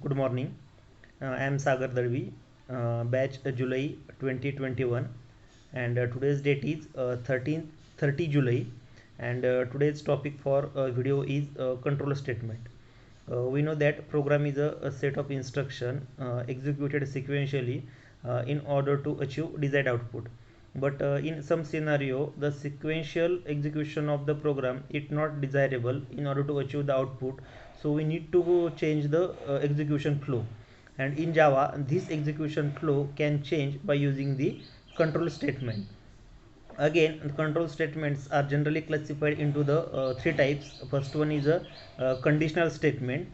Good morning. I am Sagar Darvi, batch July 2021, and today's date is 30 July, and today's topic for video is control statement. We know that program is a set of instruction executed sequentially in order to achieve desired output. But in some scenario, the sequential execution of the program is not desirable in order to achieve the output. So we need to change the execution flow. And in Java, this execution flow can change by using the control statement. Again, the control statements are generally classified into the three types. First one is a conditional statement,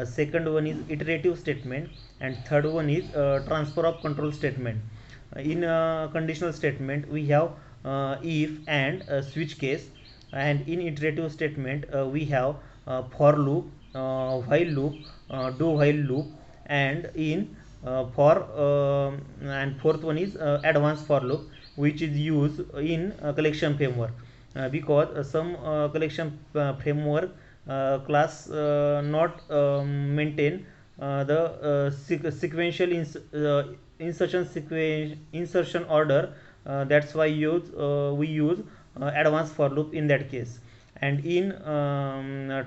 second one is iterative statement, and third one is transfer of control statement. In conditional statement we have if and switch case, and in iterative statement we have for loop, while loop, do while loop, and in for and fourth one is advanced for loop, which is used in collection framework, because some collection framework class not maintain the sequential insertion order. That's why we use advanced for loop in that case. And in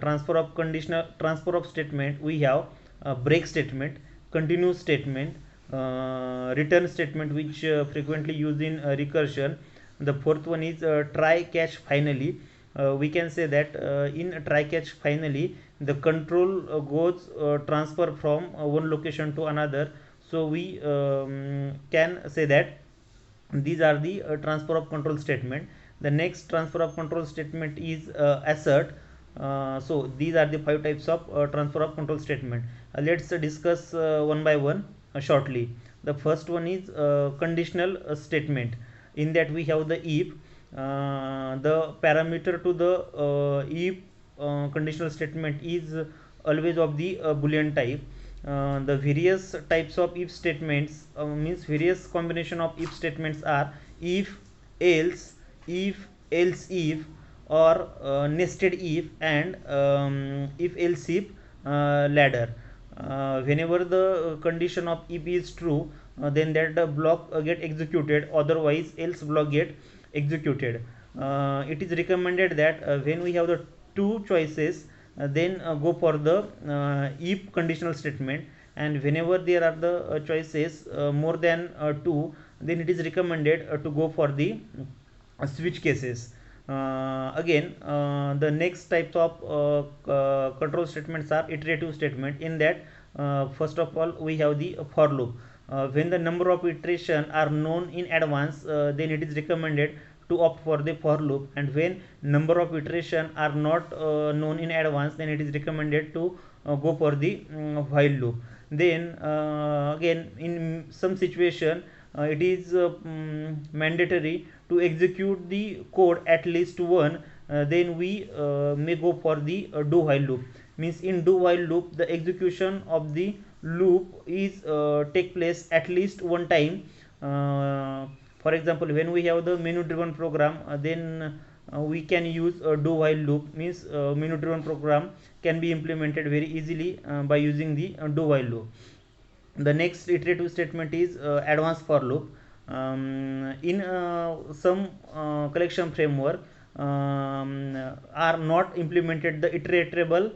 transfer of statement we have break statement, continue statement, return statement, which frequently used in recursion. The fourth one is try catch finally. We can say that in try catch finally the control goes transfer from one location to another. So we can say that these are the transfer of control statement. The next transfer of control statement is assert. So these are the five types of transfer of control statement. Let's discuss one by one shortly. The first one is conditional statement. In that we have the if. The parameter to the if conditional statement is always of the boolean type. The various types of if statements, means various combination of if statements are if, else, if, or nested if, and if else if ladder. Whenever the condition of if is true, then that block get executed, otherwise else block get executed. It is recommended that when we have the two choices, then go for the if conditional statement, and whenever there are the choices more than two, then it is recommended to go for the switch cases. Again, the next types of control statements are iterative statement. In that, first of all we have the for loop. When the number of iteration are known in advance, then it is recommended to opt for the for loop, and when number of iteration are not known in advance, then it is recommended to go for the while loop. Then again, in some situation it is mandatory to execute the code at least one. Then we may go for the do while loop. Means in do while loop the execution of the loop is take place at least one time. For example, when we have the menu driven program, then we can use a do while loop. Means menu driven program can be implemented very easily by using the do while loop. The next iterative statement is advanced for loop. In some collection framework are not implemented the iterable,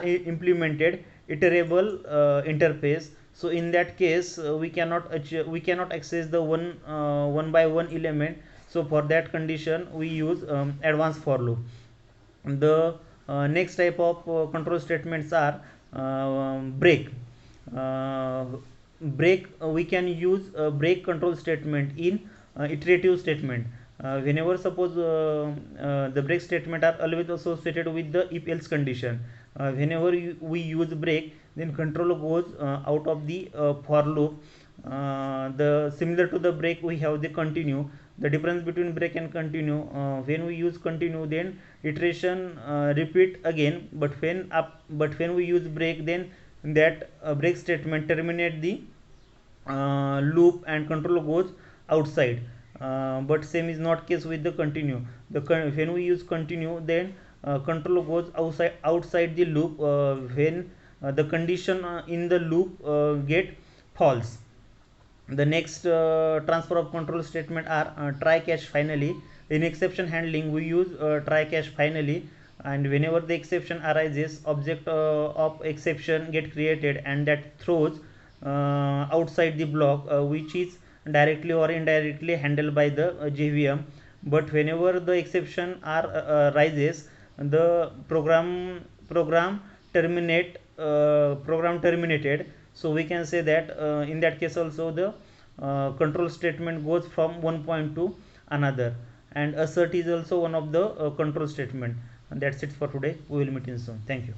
implemented iterable interface. So in that case we cannot access the one by one element. So for that condition we use advanced for loop. The next type of control statements are break. uh, Break, we can use break control statement in iterative statement. Whenever suppose the break statement are always associated with the if else condition. Whenever we use break, then control goes out of the for loop. The similar to the break we have the continue. The difference between break and continue, when we use continue, then iteration repeat again, but when we use break, then that break statement terminate the loop and control goes outside. But same is not case with the continue. When we use continue, then control goes outside the loop when the condition in the loop get false. The next transfer of control statement are try catch finally. In exception handling we use try catch finally, and whenever the exception arises, object of exception get created and that throws outside the block, which is directly or indirectly handled by the JVM. But whenever the exception rises, the program terminated. So we can say that in that case also the control statement goes from one point to another, and assert is also one of the control statement. And that's it for today. We will meet in soon. Thank you.